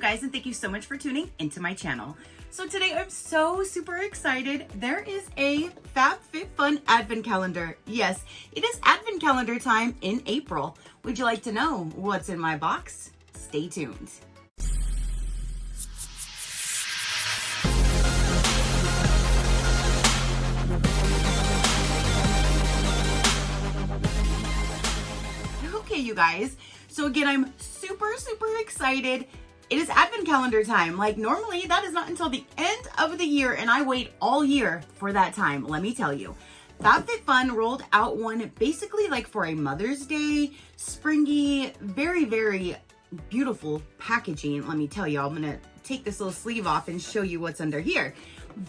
guys, and thank you so much for tuning into my channel. So today I'm so super excited. There is a FabFitFun advent calendar. Yes, it is advent calendar time in April. Would you like to know what's in my box? Stay tuned. Okay, you guys. So again, I'm super excited. It is advent calendar time. Like normally that is not until the end of the year, and I wait all year for that time. Let me tell you, FabFitFun rolled out one basically like for a Mother's Day, springy, very beautiful packaging. Let me tell you, I'm gonna take this little sleeve off and show you what's under here.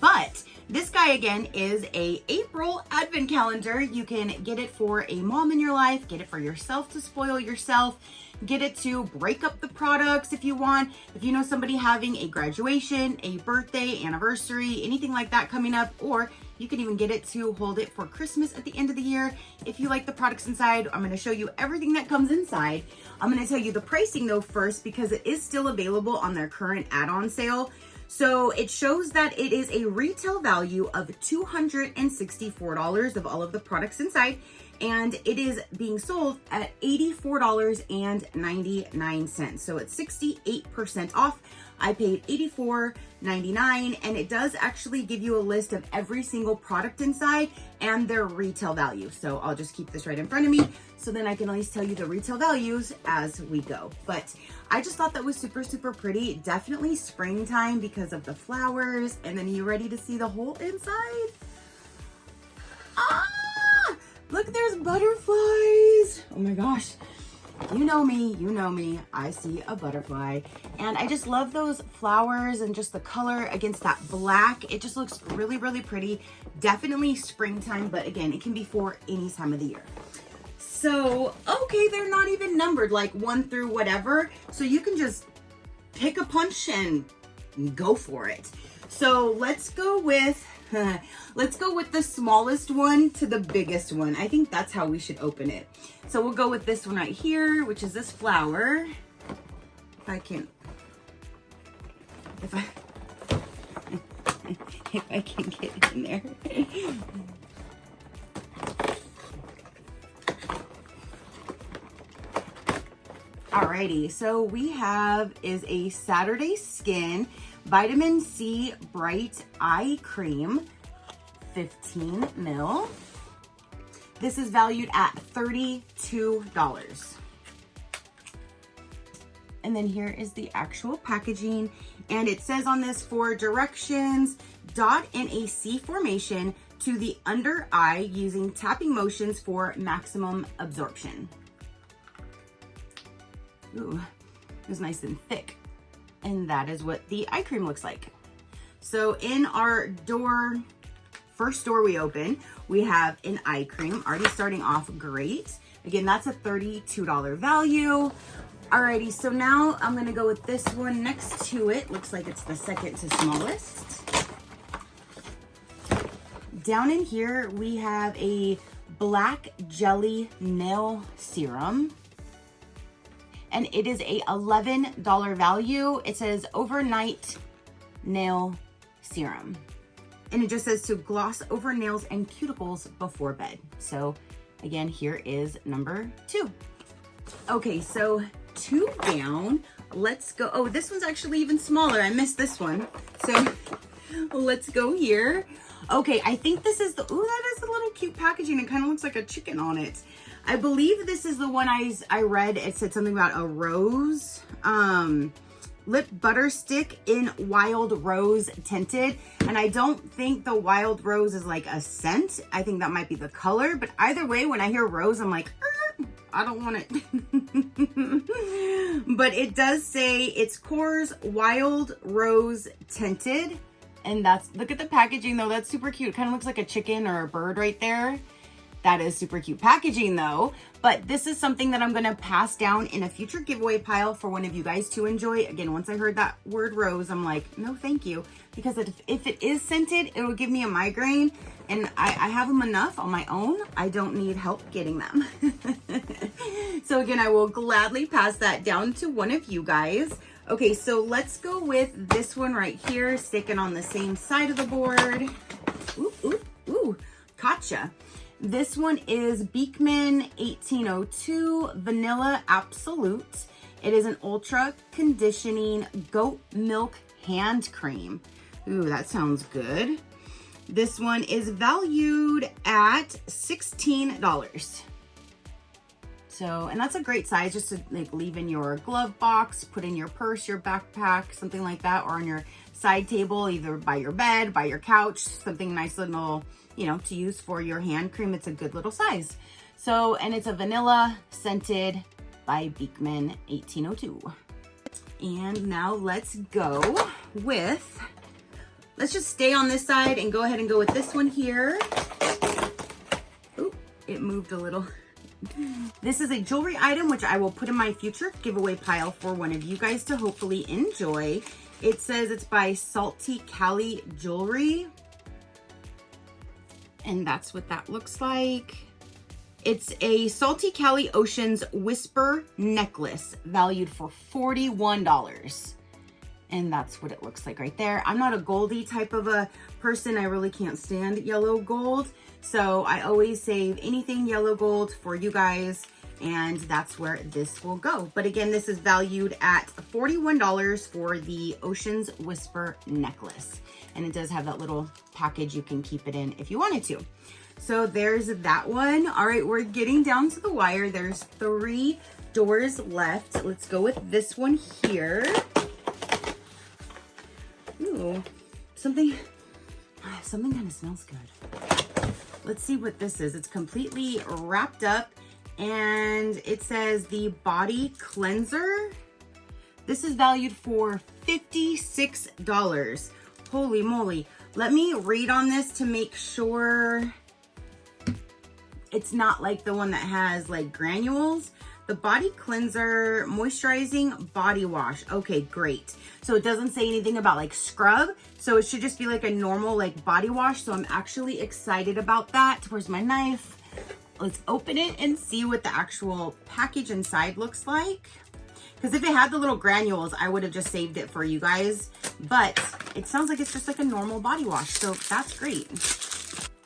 But this guy again is a April advent calendar. You can get it for a mom in your life, get it for yourself to spoil yourself, get it to break up the products if you want. If you know somebody having a graduation, a birthday, anniversary, anything like that coming up, or you can even get it to hold it for Christmas at the end of the year. If you like the products inside, I'm gonna show you everything that comes inside. I'm gonna tell you the pricing though first, because it is still available on their current add-on sale. So it shows that it is a retail value of $264 of all of the products inside, and it is being sold at $84.99. So it's 68% off. I paid $84.99, and it does actually give you a list of every single product inside and their retail value. So I'll just keep this right in front of me so then I can at least tell you the retail values as we go. But I just thought that was super pretty. Definitely springtime because of the flowers. And then you ready to see the whole inside? Ah! Look, there's butterflies. Oh my gosh. You know me, I see a butterfly. And I just love those flowers and just the color against that black. It just looks really pretty. Definitely springtime, but again, it can be for any time of the year. So, okay, they're not even numbered, like 1 through whatever. So you can just pick a punch and go for it. So let's go with the smallest one to the biggest one. I think that's how we should open it. So we'll go with this one right here, which is this flower. If I can get in there. Alrighty, so we have is a Saturday Skin Vitamin C Bright Eye Cream, 15 ml. This is valued at $32. And then here is the actual packaging. And it says on this for directions, dot in a C formation to the under eye using tapping motions for maximum absorption. Ooh, it was nice and thick. And that is what the eye cream looks like. So in our first door we open, we have an eye cream already starting off great. Again, that's a $32 value. Alrighty, so now I'm gonna go with this one next to it. Looks like it's the second to smallest. Down in here, we have a black jelly nail serum. And it is a $11 value. It says overnight nail serum. And it just says to gloss over nails and cuticles before bed. So again, here is number 2. Okay, so 2 down, let's go. Oh, this one's actually even smaller. I missed this one. So let's go here. Okay, I think this is the, ooh, that is a little cute packaging. It kind of looks like a chicken on it. I believe this is the one I read. It said something about a rose, lip butter stick in wild rose tinted. And I don't think the wild rose is like a scent. I think that might be the color, but either way, when I hear rose, I'm like, I don't want it. But it does say it's Core's Wild Rose Tinted. And that's, look at the packaging though. That's super cute. Kind of looks like a chicken or a bird right there. That is super cute packaging though. But this is something that I'm gonna pass down in a future giveaway pile for one of you guys to enjoy. Again, once I heard that word rose, I'm like, no, thank you. Because if it is scented, it will give me a migraine. And I have them enough on my own. I don't need help getting them. So again, I will gladly pass that down to one of you guys. Okay, so let's go with this one right here, sticking on the same side of the board. Ooh, ooh, ooh, gotcha. This one is Beekman 1802 Vanilla Absolute. It is an ultra conditioning goat milk hand cream. Ooh, that sounds good. This one is valued at $16. So, and that's a great size just to like leave in your glove box, put in your purse, your backpack, something like that, or on your side table, either by your bed, by your couch, something nice little, you know, to use for your hand cream. It's a good little size. So, and it's a vanilla scented by Beekman 1802. And now let's go with, let's just stay on this side and go ahead and go with this one here. Ooh, it moved a little. This is a jewelry item, which I will put in my future giveaway pile for one of you guys to hopefully enjoy. It says it's by Salty Cali Jewelry. And that's what that looks like. It's a Salty Cali Oceans Whisper necklace valued for $41. And that's what it looks like right there. I'm not a goldy type of a person. I really can't stand yellow gold. So I always save anything yellow gold for you guys, and that's where this will go. But again, this is valued at $41 for the Ocean's Whisper necklace. And it does have that little package you can keep it in if you wanted to. So there's that one. All right, we're getting down to the wire. There's 3 doors left. Let's go with this one here. Ooh, something kind of smells good. Let's see what this is. It's completely wrapped up and it says the body cleanser. This is valued for $56. Holy moly. Let me read on this to make sure it's not like the one that has like granules. The body cleanser moisturizing body wash. Okay, great. So it doesn't say anything about like scrub. So it should just be like a normal like body wash. So I'm actually excited about that. Where's my knife? Let's open it and see what the actual package inside looks like. Because if it had the little granules, I would have just saved it for you guys. But it sounds like it's just like a normal body wash. So that's great.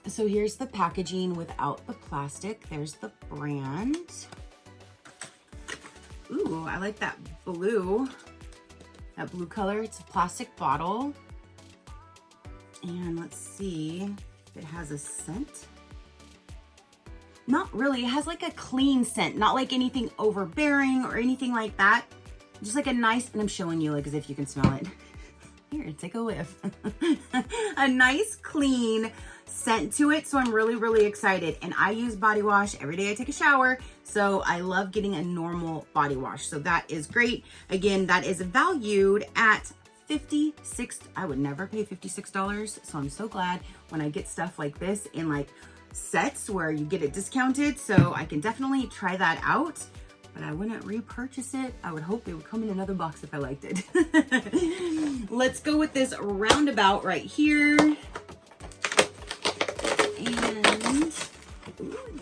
So here's the packaging without the plastic. There's the brand. Ooh, I like that blue color. It's a plastic bottle. And let's see if it has a scent. Not really. It has like a clean scent, not like anything overbearing or anything like that. Just like a nice, and I'm showing you like as if you can smell it. Here, take a whiff. A nice, clean scent to it. So I'm really, really excited. And I use body wash every day I take a shower. So I love getting a normal body wash. So that is great. Again, that is valued at $56. I would never pay $56. So I'm so glad when I get stuff like this in like sets where you get it discounted. So I can definitely try that out. But I wouldn't repurchase it. I would hope it would come in another box if I liked it. Let's go with this roundabout right here. And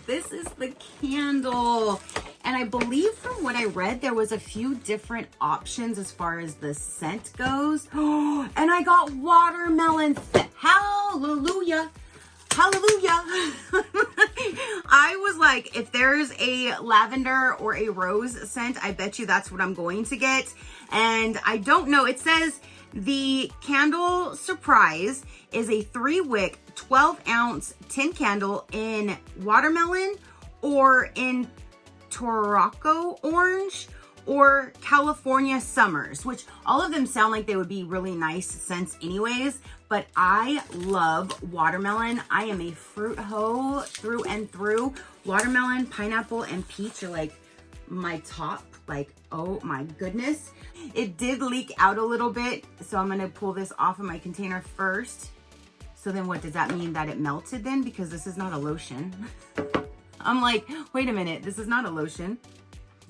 this is the candle. And I believe from what I read, there was a few different options as far as the scent goes. Oh, and I got watermelon. Hallelujah. Hallelujah. I was like, if there's a lavender or a rose scent, I bet you that's what I'm going to get. And I don't know. It says the candle surprise is a 3-wick, 12-ounce tin candle in watermelon or in Torraco orange or California summers, which all of them sound like they would be really nice scents anyways. But I love watermelon. I am a fruit hoe through and through. Watermelon, pineapple, and peach are like my top. Like, oh my goodness. It did leak out a little bit, so I'm gonna pull this off of my container first. So then what does that mean? That it melted then? Because this is not a lotion. I'm like, wait a minute, this is not a lotion.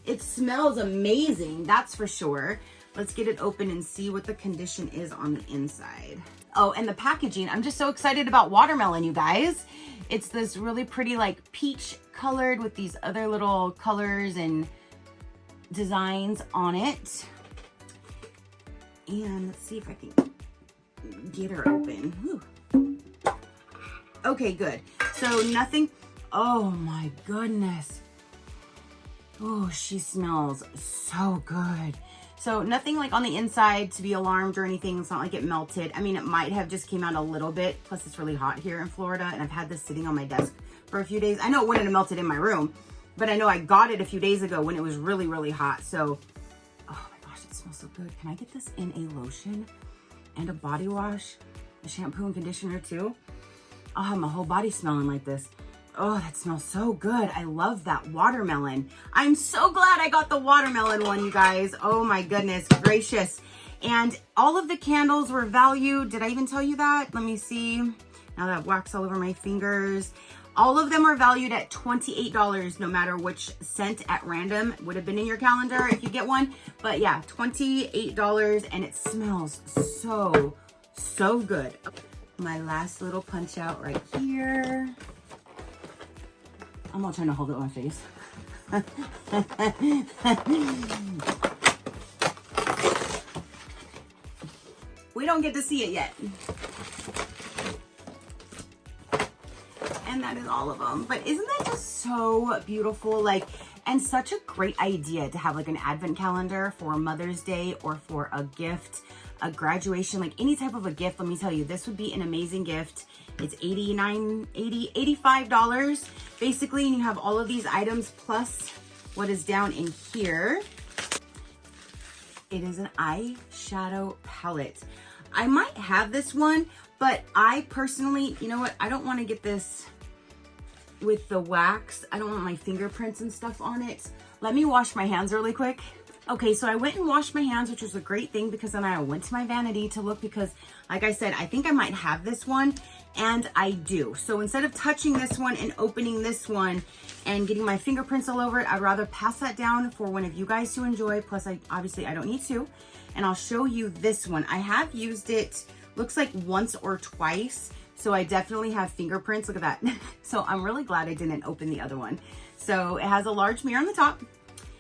It smells amazing, that's for sure. Let's get it open and see what the condition is on the inside. Oh, and the packaging. I'm just so excited about watermelon, you guys. It's this really pretty like peach colored with these other little colors and designs on it. And let's see if I can get her open. Whew. Okay, good. So nothing. Oh my goodness. Oh, she smells so good. So nothing like on the inside to be alarmed or anything. It's not like it melted. I mean, it might have just came out a little bit. Plus it's really hot here in Florida and I've had this sitting on my desk for a few days. I know it wouldn't have melted in my room, but I know I got it a few days ago when it was really, really hot. So, oh my gosh, it smells so good. Can I get this in a lotion and a body wash, a shampoo and conditioner too? I'll have my whole body smelling like this. Oh, that smells so good. I love that watermelon. I'm so glad I got the watermelon one, you guys. Oh my goodness gracious. And all of the candles were valued. Did I even tell you that? Let me see. Now that I have wax all over my fingers. All of them are valued at $28, no matter which scent at random would have been in your calendar if you get one. But yeah, $28, and it smells so, so good. My last little punch out right here. I'm not trying to hold it on my face. We don't get to see it yet. And that is all of them. But isn't that just so beautiful? Like, and such a great idea to have like an advent calendar for Mother's Day or for a gift, a graduation, like any type of a gift. Let me tell you, this would be an amazing gift. It's $85 basically, and you have all of these items plus what is down in here. It is an eyeshadow palette. I might have this one, but I personally, you know what? I don't want to get this with the wax. I don't want my fingerprints and stuff on it. Let me wash my hands really quick. Okay, so I went and washed my hands, which was a great thing because then I went to my vanity to look because, like I said, I think I might have this one, and I do. So instead of touching this one and opening this one and getting my fingerprints all over it, I'd rather pass that down for one of you guys to enjoy. Plus, obviously I don't need to. And I'll show you this one. I have used it, looks like once or twice. So I definitely have fingerprints. Look at that. So I'm really glad I didn't open the other one. So it has a large mirror on the top.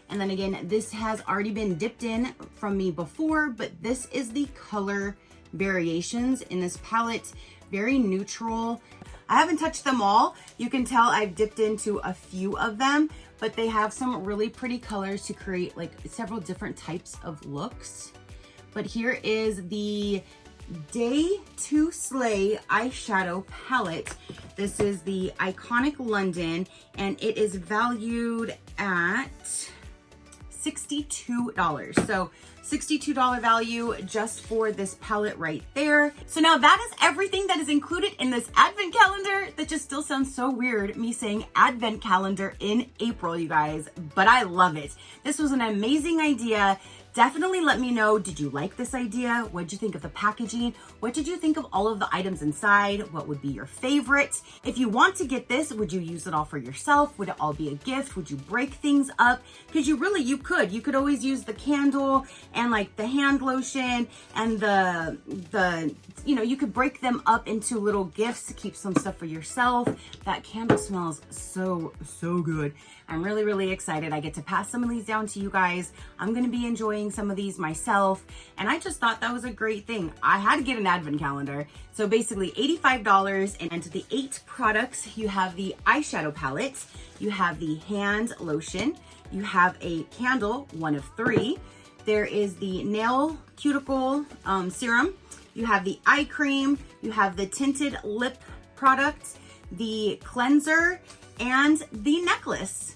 And then again, this has already been dipped in from me before, but this is the color variations in this palette. Very neutral. I haven't touched them all. You can tell I've dipped into a few of them, but they have some really pretty colors to create like several different types of looks. But here is the Day to Slay eyeshadow palette. This is the Iconic London, and it is valued at $62. So $62 value just for this palette right there. So now that is everything that is included in this advent calendar. That just still sounds so weird, me saying advent calendar in April, you guys, but I love it. This was an amazing idea. Definitely let me know, did you like this idea? What did you think of the packaging? What did you think of all of the items inside? What would be your favorite? If you want to get this, would you use it all for yourself? Would it all be a gift? Would you break things up? Because you could always use the candle and like the hand lotion and the you could break them up into little gifts to keep some stuff for yourself. That candle smells so, so good. I'm really, really excited. I get to pass some of these down to you guys. I'm going to be enjoying some of these myself. And I just thought that was a great thing. I had to get an advent calendar. So basically $85, and the 8 products, you have the eyeshadow palette, you have the hand lotion, you have a candle, one of 3. There is the nail cuticle serum. You have the eye cream, you have the tinted lip product, the cleanser, and the necklace.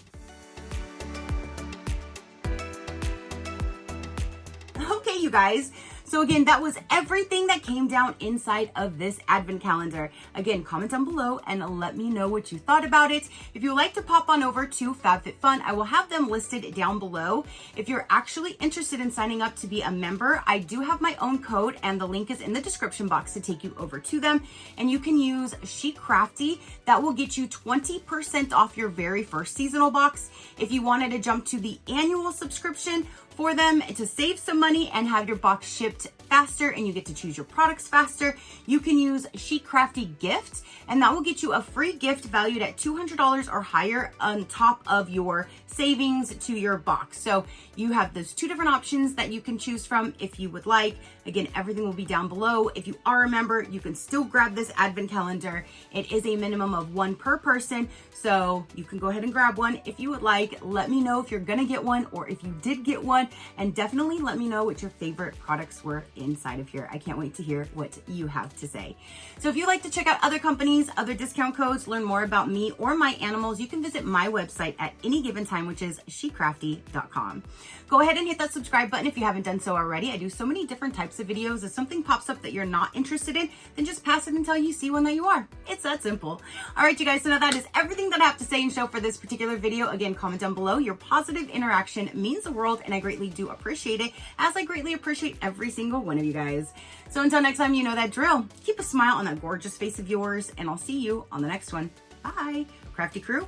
Okay, you guys. So again, that was everything that came down inside of this advent calendar. Again, comment down below and let me know what you thought about it. If you would like to pop on over to FabFitFun, I will have them listed down below. If you're actually interested in signing up to be a member, I do have my own code, and the link is in the description box to take you over to them. And you can use SheCrafty. That will get you 20% off your very first seasonal box. If you wanted to jump to the annual subscription for them to save some money and have your box shipped faster and you get to choose your products faster, you can use SheCrafty Gift, and that will get you a free gift valued at $200 or higher on top of your savings to your box. So you have those two different options that you can choose from if you would like. Again, everything will be down below. If you are a member, you can still grab this advent calendar. It is a minimum of one per person, so you can go ahead and grab one if you would like. Let me know if you're gonna get one or if you did get one, and definitely let me know what your favorite products were inside of here. I can't wait to hear what you have to say. So if you'd like to check out other companies, other discount codes, learn more about me or my animals, you can visit my website at any given time, which is SheCrafty.com. Go ahead and hit that subscribe button if you haven't done so already. I do so many different types of videos. If something pops up that you're not interested in, then just pass it until you see one that you are. It's that simple. All right, you guys, so now that is everything that I have to say and show for this particular video. Again, comment down below. Your positive interaction means the world, and I greatly do appreciate it, as I greatly appreciate every single one of you guys. So until next time, you know that drill. Keep a smile on that gorgeous face of yours, and I'll see you on the next one. Bye. Crafty crew,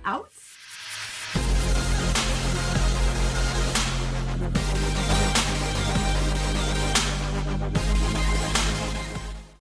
out.